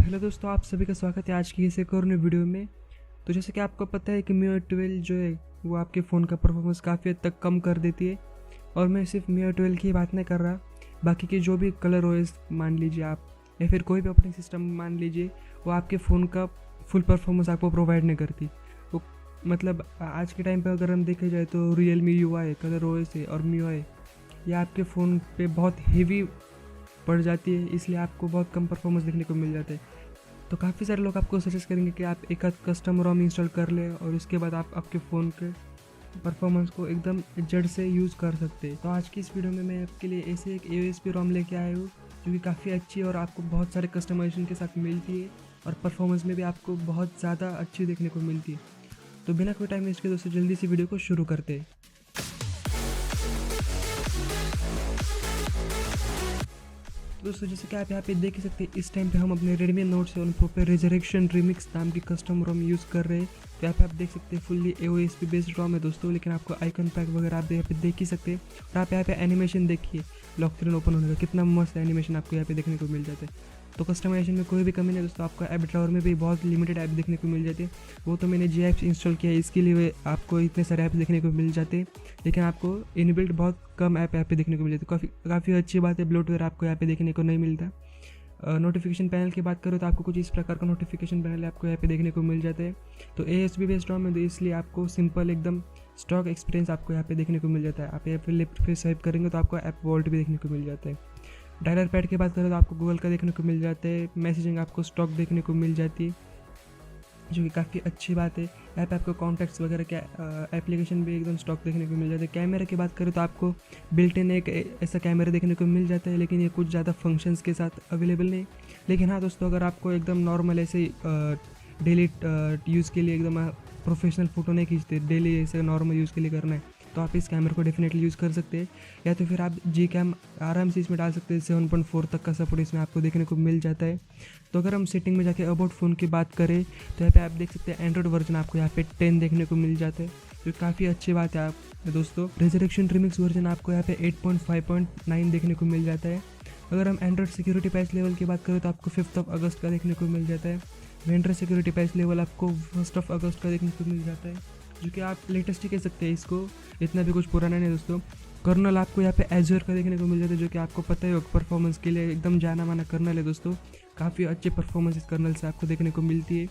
Hello दोस्तों, आप सभी का स्वागत है आज की इस एक और नई वीडियो में। तो जैसे कि आपको पता है कि MIUI 12 जो है वो आपके फ़ोन का परफॉर्मेंस काफ़ी हद तक कम कर देती है। और मैं सिर्फ MIUI 12 की बात नहीं कर रहा, बाकी के जो भी कलर OS मान लीजिए आप, या फिर कोई भी ऑपरेटिंग सिस्टम मान लीजिए, वो आपके फ़ोन का फुल परफॉर्मेंस आपको प्रोवाइड नहीं करती। वो मतलब आज के टाइम पर अगर हम देखा जाए तो Realme UI, कलर OS है और MIUI, ये आपके फ़ोन पे बहुत हेवी पड़ जाती है, इसलिए आपको बहुत कम परफॉर्मेंस देखने को मिल जाता है। तो काफ़ी सारे लोग आपको सजेस्ट करेंगे कि आप एक कस्टम रोम इंस्टॉल कर लें और उसके बाद आप आपके फ़ोन के परफॉर्मेंस को एकदम जड़ से यूज़ कर सकते हैं। तो आज की इस वीडियो में मैं आपके लिए ऐसे एक AOSP रोम लेके आया हूँ जो कि काफ़ी अच्छी है और आपको बहुत सारे कस्टमाइजेशन के साथ मिलती है और परफॉर्मेंस में भी आपको बहुत ज़्यादा अच्छी देखने को मिलती है। तो बिना कोई टाइम वेस्ट के दोस्तों जल्दी से वीडियो को शुरू करते हैं। दोस्तों जैसे कि आप यहाँ पे देख ही सकते हैं, इस टाइम पे हम अपने Redmi Note 7 Pro पे Resureection Remix नाम की कस्टम रोम यूज़ कर रहे हैं। तो यहाँ पे आप देख सकते हैं फुल्ली AOSP बेस्ड रोम है दोस्तों, लेकिन आपको आइकन पैक वगैरह आप यहाँ पे देख ही सकते हैं। और आप यहाँ पे एनिमेशन देखिए, लॉक स्क्रीन ओपन होने का कितना मस्त एनिमेशन आपको यहाँ पे देखने को मिल जाता है। तो कस्टमाइजेशन में कोई भी कमी नहीं दोस्तों, आपको ऐप ड्रावर में भी बहुत लिमिटेड ऐप देखने को मिल जाते हैं। वो तो मैंने जी ऐप्स इंस्टॉल किया है, इसके लिए आपको इतने सारे ऐप देखने को मिल जाते हैं, लेकिन आपको इनबिल्ट बहुत कम ऐप यहाँ पे देखने को मिल जाते हैं। काफ़ी अच्छी बात है, ब्लोटवेयर आपको यहाँ पे देखने को नहीं मिलता। नोटिफिकेशन पैनल की बात करो तो आपको कुछ इस प्रकार का नोटिफिकेशन पैनल आपको यहाँ पे देखने को मिल जाता है। तो ASP बेस्ड रोम है तो इसलिए आपको सिंपल एकदम स्टॉक एक्सपीरियंस आपको यहाँ पे देखने को मिल जाता है। आप यहाँ पे लेफ्ट पे स्वाइप करेंगे तो आपको ऐप वॉल्ट भी देखने को मिल जाता है। डायलर पैड की बात करें तो आपको गूगल का देखने को मिल जाता है। मैसेजिंग आपको स्टॉक देखने को मिल जाती है, जो कि काफ़ी अच्छी बात है। यहाँ पे आपको कॉन्टैक्ट्स वगैरह के एप्लीकेशन भी एकदम स्टॉक देखने को मिल जाता है। कैमरे की बात करें तो आपको बिल्ट इन एक ऐसा कैमरा देखने को मिल जाता है, लेकिन ये कुछ ज़्यादा फंक्शंस के साथ अवेलेबल नहीं। लेकिन हाँ दोस्तों, अगर आपको एकदम नॉर्मल ऐसे डेली यूज़ के लिए एकदम प्रोफेशनल फ़ोटो नहीं खींचते, डेली ऐसे नॉर्मल यूज़ के लिए करना है, तो आप इस कैमरे को डेफिनेटली यूज़ कर सकते हैं। या तो फिर आप जी कैम आराम से इसमें डाल सकते हैं। 7.4 तक का सपोर्ट इसमें आपको देखने को मिल जाता है। तो अगर हम सेटिंग में जाके अबाउट फ़ोन की बात करें तो यहाँ पे आप देख सकते हैं एंड्रॉइड वर्जन आपको यहाँ पे 10 देखने को मिल जाता है, जो काफ़ी अच्छी बात है आप दोस्तों। Resureection Remix वर्जन आपको यहाँ पे 8.5.9 देखने को मिल जाता है। अगर हम एंड्रॉइड सिक्योरिटी पैच लेवल की बात करें तो आपको 5 अगस्त का देखने को मिल जाता है। वेंडर सिक्योरिटी पैच लेवल आपको 1 अगस्त का देखने को मिल जाता है, जो कि आप लेटेस्ट ही कह सकते हैं इसको, इतना भी कुछ पुराना नहीं दोस्तों। कर्नल आपको यहाँ पे एजर का देखने को मिल जाता है, जो कि आपको पता ही होगा परफॉर्मेंस के लिए एकदम जाना माना कर्नल है दोस्तों। काफ़ी अच्छे परफॉर्मेंस इस कर्नल से आपको देखने को मिलती है।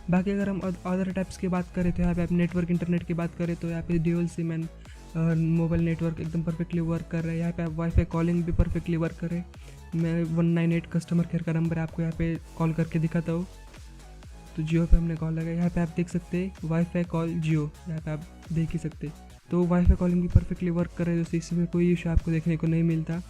बाकी अगर हम अदर टाइप्स की बात करें तो यहाँ पे आप नेटवर्क इंटरनेट की बात करें तो यहाँ पे dual SIM and mobile network एकदम परफेक्टली वर्क कर रहा है। यहाँ पे आप वाईफाई कॉलिंग भी परफेक्टली वर्क कर रहे हैं। मैं 198 कस्टमर केयर का नंबर आपको यहाँ पे कॉल करके दिखाता हूँ। तो जियो पे हमने कॉल लगाया, यहाँ पे आप देख सकते हैं वाईफाई कॉल जियो, यहाँ पे आप देख ही सकते हैं। तो वाईफाई कॉलिंग भी परफेक्टली वर्क कर रहे हैं दोस्तों, इसमें कोई इशू आपको देखने को नहीं मिलता।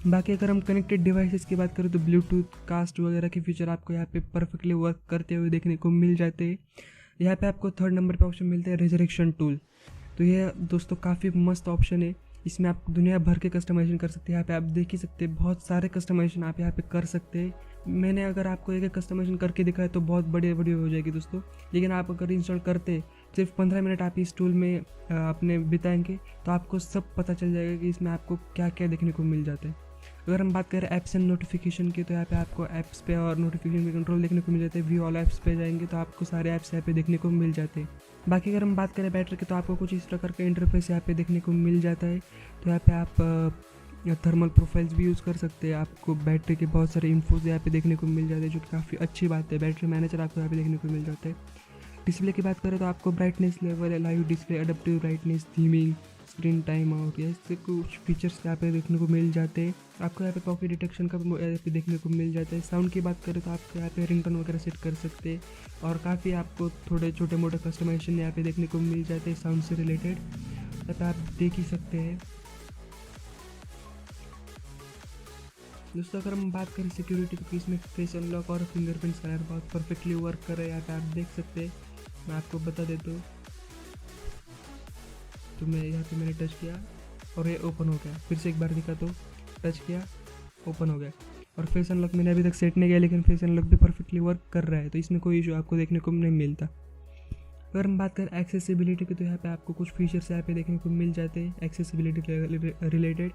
बाकी अगर हम कनेक्टेड डिवाइसेस की बात करें तो ब्लूटूथ कास्ट वगैरह के फीचर आपको यहाँ पे परफेक्टली वर्क करते हुए देखने को मिल जाते हैं। यहाँ पे आपको 3rd नंबर पे ऑप्शन मिलता है Resureection टूल। तो ये दोस्तों काफ़ी मस्त ऑप्शन है, इसमें आप दुनिया भर के कस्टमाइजेशन कर सकते हैं। यहाँ पे आप देख ही सकते हैं बहुत सारे कस्टमाइजेशन आप यहाँ पे कर सकते हैं। मैंने अगर आपको एक कस्टमाइजेशन करके दिखाया तो बहुत बड़ी वीडियो हो जाएगी दोस्तों, लेकिन आप अगर इंस्टॉल करते सिर्फ 15 मिनट आप इस टूल में अपने बिताएंगे तो आपको सब पता चल जाएगा कि इसमें आपको क्या क्या देखने को मिल जाता है। अगर हम बात करें ऐप्स एंड नोटिफिकेशन की तो यहाँ पे आपको ऐप्स पे और नोटिफिकेशन पे कंट्रोल देखने को मिल जाता है। व्यू ऑल ऐप्स पे जाएंगे तो आपको सारे ऐप्स यहाँ पे देखने को मिल जाते हैं। बाकी अगर हम बात करें बैटरी की तो आपको कुछ इस प्रकार का इंटरफेस यहाँ पे देखने को मिल जाता है। तो यहाँ पे आप थर्मल प्रोफाइल्स भी यूज़ कर सकते हैं। आपको बैटरी के बहुत सारे इन्फोज यहाँ पे देखने को मिल जाते हैं, जो कि काफ़ी अच्छी बात है। बैटरी मैनेजर आपको यहाँ पे देखने को मिल जाता है। डिस्प्ले की बात करें तो आपको brightness level, live display, adaptive brightness, theming, screen time out, ऐसे कुछ फीचर्स यहाँ पे देखने को मिल जाते हैं। आपको यहाँ पे पॉकेट डिटेक्शन का यहाँ पे देखने को मिल जाता है। साउंड की बात करें तो आपको यहाँ पे रिंगटोन वगैरह सेट कर सकते हैं और काफ़ी आपको थोड़े छोटे मोटे कस्टमाइजेशन यहाँ पे देखने को मिल जाते हैं साउंड से रिलेटेड, यहाँ पे आप देख ही सकते हैं दोस्तों। अगर हम बात करें सिक्योरिटी तो इसमें फेस अनलॉक और फिंगरप्रिंट स्कैनर बहुत परफेक्टली वर्क कर रहा है, यहाँ पे आप देख सकते हैं। मैं आपको बता देता हूँ, तो मैं यहाँ पे मैंने टच किया और ये ओपन हो गया। फिर से एक बार दिखा तो टच किया, ओपन हो गया। और फेस अनलॉक मैंने अभी तक सेट नहीं किया, लेकिन फेस अनलॉक भी परफेक्टली वर्क कर रहा है, तो इसमें कोई इशू आपको देखने को नहीं मिलता। अगर हम बात करें एक्सेसिबिलिटी की, तो यहाँ पे आपको कुछ फीचर्स यहाँ पे देखने को मिल जाते हैं एक्सेसिबिलिटी के रिलेटेड।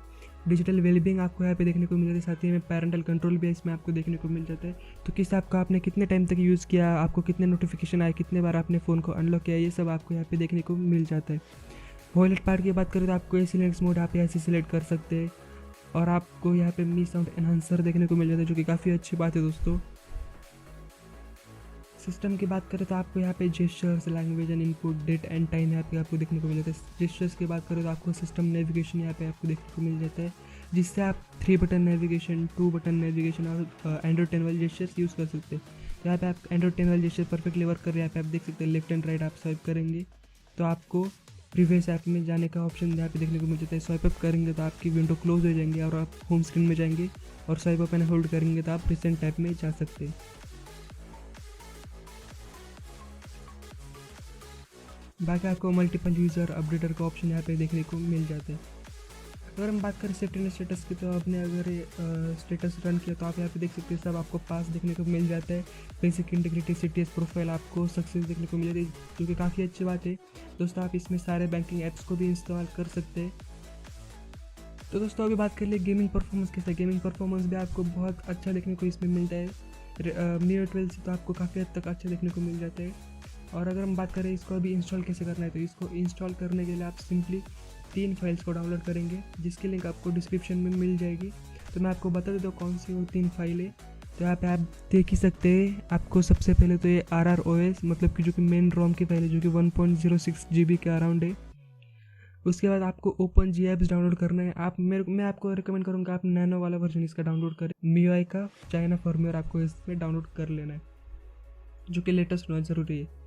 डिजिटल वेलबींग आपको यहाँ पे देखने को मिल जाती है, साथ ही में पैरेंटल कंट्रोल भी इसमें आपको देखने को मिल जाता है। तो किस आपका आपने कितने टाइम तक यूज़ किया, आपको कितने नोटिफिकेशन आए, कितने बार आपने फ़ोन को अनलॉक किया, ये सब आपको यहाँ पे देखने को मिल जाता है। वॉलेट पार्ट की बात करें तो आपको ये सिलेक्ट मोड आप ऐसे सिलेक्ट कर सकते हैं, और आपको यहाँ पे मी साउंड एनहांसर देखने को मिल जाता है, जो कि काफ़ी अच्छी बात है दोस्तों। सिस्टम की बात करें तो आपको यहाँ पे gestures, language and input, date and time यहाँ पे आपको देखने को मिल जाता है। जेस्चर्स की बात करें तो आपको सिस्टम नेविगेशन यहाँ पे आपको देखने को मिल जाता है, जिससे आप 3 बटन नेविगेशन, 2 बटन नेविगेशन और एंड्रॉइड 10 वाले जेस्चर्स यूज़ कर सकते हैं। यहाँ पे आप एंड्रॉइड 10 वाले जेस्चर परफेक्टली वर्क कर रहे हैं। यहाँ पे आप देख सकते हैं लेफ्ट एंड राइट आप स्वाइप करेंगे तो आपको प्रीवियस ऐप में जाने का ऑप्शन यहाँ पे देखने को मिल जाता है। स्वाइप अप करेंगे तो आपकी विंडो क्लोज हो जाएंगे और आप होम स्क्रीन में जाएंगे, और स्वाइप अप एंड होल्ड करेंगे तो आप रिसेंट ऐप में जा सकते हैं। बाकी आपको मल्टीपल यूज़र अपडेटर का ऑप्शन यहाँ पे देखने को मिल जाता है। अगर हम बात करें सेफ्टीनेट स्टेटस की, तो आपने अगर स्टेटस रन किया तो आप यहाँ पे देख सकते हैं सब आपको पास देखने को मिल जाता है। बेसिक इंटीग्रिटी CTS प्रोफाइल आपको सक्सेस देखने को मिल जाती है, जो कि काफ़ी अच्छी बात है दोस्तों। आप इसमें सारे बैंकिंग ऐप्स को भी इंस्टॉल कर सकते हैं। तो दोस्तों अभी बात कर लिए गेमिंग परफॉर्मेंस कैसा है। गेमिंग परफॉर्मेंस भी आपको बहुत अच्छा देखने को इसमें मिलता है। Mi 12 से तो आपको काफ़ी हद तक अच्छा देखने को मिल जाता है। और अगर हम बात करें इसको अभी इंस्टॉल कैसे करना है, तो इसको इंस्टॉल करने के लिए आप सिंपली 3 फाइल्स को डाउनलोड करेंगे, जिसकी लिंक आपको डिस्क्रिप्शन में मिल जाएगी। तो मैं आपको बता देता हूँ कौन सी वो 3 फाइलें। तो यहाँ पे आप देख ही सकते हैं। आपको सबसे पहले तो ये RROS मतलब कि जो कि मेन रोम की फाइल है, जो कि 1.06 GB के अराउंड है। उसके बाद आपको ओपन जी ऐप्स डाउनलोड करना है। मैं आपको रिकमेंड करूँगा आप नैनो वाला वर्जन इसका डाउनलोड करें। MIUI का चाइना फर्मवेयर आपको इसमें डाउनलोड कर लेना है, जो कि लेटेस्ट होना ज़रूरी है।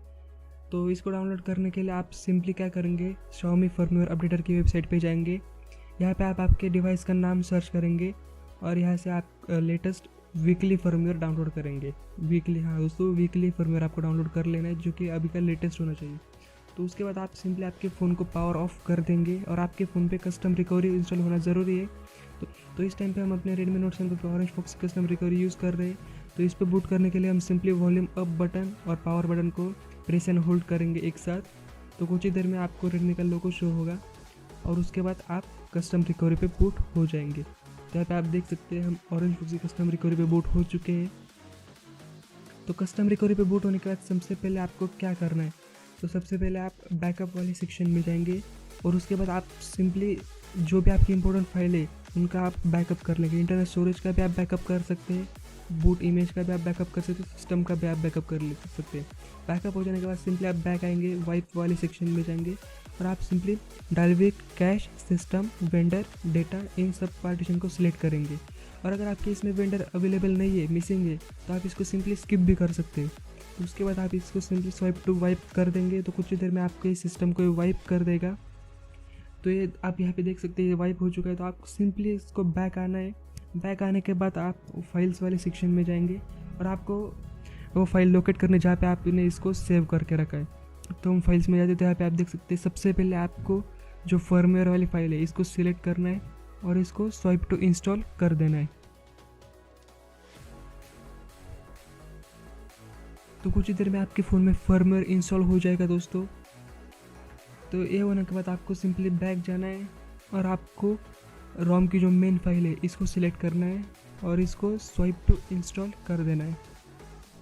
तो इसको डाउनलोड करने के लिए आप सिंपली क्या करेंगे, Xiaomi फर्मवेयर अपडेटर की वेबसाइट पे जाएंगे। यहाँ पे आप आपके डिवाइस का नाम सर्च करेंगे और यहाँ से आप लेटेस्ट वीकली फर्मवेयर डाउनलोड करेंगे। वीकली, हाँ दोस्तों, वीकली फर्मवेयर आपको डाउनलोड कर लेना है, जो कि अभी का लेटेस्ट होना चाहिए। तो उसके बाद आप सिंपली आपके फ़ोन को पावर ऑफ कर देंगे, और आपके फ़ोन पे कस्टम रिकवरी इंस्टॉल होना ज़रूरी है। तो इस टाइम पे हम अपने Redmi Note 7 पे orange fox custom recovery use कर रहे हैं। तो इस पर बूट करने के लिए हम सिंपली वॉल्यूम अप बटन और पावर बटन को प्रेस एंड होल्ड करेंगे एक साथ। तो कुछ ही देर में आपको Redmi का लोगो शो होगा, और उसके बाद आप कस्टम रिकवरी पे बूट हो जाएंगे। तो यहाँ पे आप देख सकते हैं हम ऑरेंज फॉक्स की कस्टम रिकवरी पे बूट हो चुके हैं। तो कस्टम रिकवरी पे बूट होने के बाद सबसे पहले आपको क्या करना है, तो सबसे पहले आप बैकअप वाले सेक्शन में जाएंगे, और उसके बाद आप सिंपली जो भी आपकी इंपॉर्टेंट फाइल है उनका आप बैकअप कर लेंगे। इंटरनल स्टोरेज का भी आप बैकअप कर सकते हैं, बूट इमेज का भी आप बैकअप कर सकते हैं, सिस्टम का भी आप बैकअप कर सकते हैं। बैकअप हो जाने के बाद सिंपली आप बैक आएंगे, वाइप वाले सेक्शन में जाएंगे, और आप simply direct cash, system, vendor, data, इन सब पार्टीशन को सिलेक्ट करेंगे। और अगर आपके इसमें वेंडर अवेलेबल नहीं है, मिसिंग है, तो आप इसको सिंपली स्किप भी कर सकते हैं। तो उसके बाद आप इसको सिंपली स्वाइप टू वाइप कर देंगे, तो कुछ ही देर में आपके सिस्टम को वाइप कर देगा। तो ये आप यहाँ पे देख सकते हैं ये वाइप हो चुका है। तो आपको सिंपली इसको बैक आना है। बैक आने के बाद आप फाइल्स वाले सेक्शन में जाएंगे, और आपको वो फाइल लोकेट करने जहाँ पे आपने इसको सेव करके रखा है। तो हम फाइल्स में जाते तो यहाँ पे आप देख सकते हैं सबसे पहले आपको जो फर्मवेयर वाली फाइल है इसको सिलेक्ट करना है, और इसको स्वाइप टू इंस्टॉल कर देना है। तो कुछ ही देर में आपके फ़ोन में फर्मवेयर इंस्टॉल हो जाएगा दोस्तों। तो ये होने के बाद आपको सिंपली बैक जाना है, और आपको रोम की जो मेन फाइल है इसको सिलेक्ट करना है, और इसको स्वाइप टू इंस्टॉल कर देना है।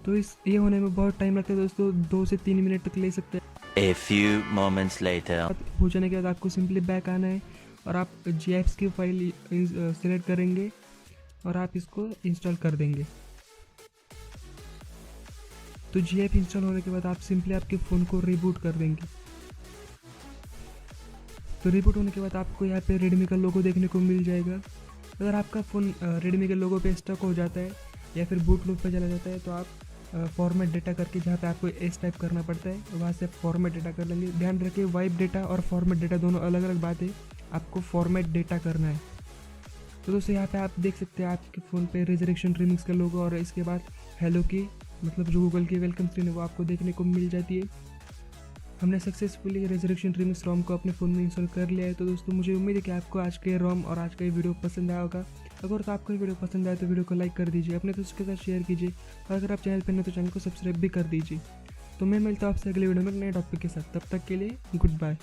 तो ये होने में बहुत टाइम लगता है दोस्तों, 2 से 3 मिनट तक ले सकते हैं। A few moments later. हो जाने के बाद आपको सिंपली बैक आना है, और आप GIFs की फाइल सिलेक्ट करेंगे, और आप इसको इंस्टॉल कर देंगे। तो GIF इंस्टॉल होने के बाद आप सिंपली आपके फ़ोन को रिबूट कर देंगे। तो रिबूट होने के बाद आपको यहाँ पे Redmi का लोगो देखने को मिल जाएगा। अगर आपका फ़ोन Redmi के लोगो पे स्टक हो जाता है या फिर बूट लूप पे चला जाता है, तो आप फॉर्मेट डेटा करके, जहाँ पे आपको एस टाइप करना पड़ता है, वहाँ से फॉर्मेट डेटा कर लेंगे। ध्यान रखिए वाइप डेटा और फॉर्मेट डेटा दोनों अलग अलग बात है, आपको फॉर्मेट डेटा करना है। तो दोस्तों यहाँ पे आप देख सकते हैं आपके फ़ोन पे रिजरेक्शन रिमिक्स का लोगो, और इसके बाद हेलो की मतलब जो गूगल की वेलकम स्क्रीन है वो आपको देखने को मिल जाती है। हमने सक्सेसफुली रिजरेक्शन रिमिक्स रोम को अपने फ़ोन में इंस्टॉल कर लिया है। तो दोस्तों मुझे उम्मीद है कि आपको आज के रोम और आज का ये वीडियो पसंद आया होगा। अगर तो आपको ये वीडियो पसंद आए तो वीडियो को लाइक कर दीजिए, अपने दोस्तों के साथ शेयर कीजिए, और अगर आप चैनल पर नए तो चैनल को सब्सक्राइब भी कर दीजिए। तो मैं मिलता हूँ आपसे अगले वीडियो में एक नए टॉपिक के साथ, तब तक के लिए गुड बाय।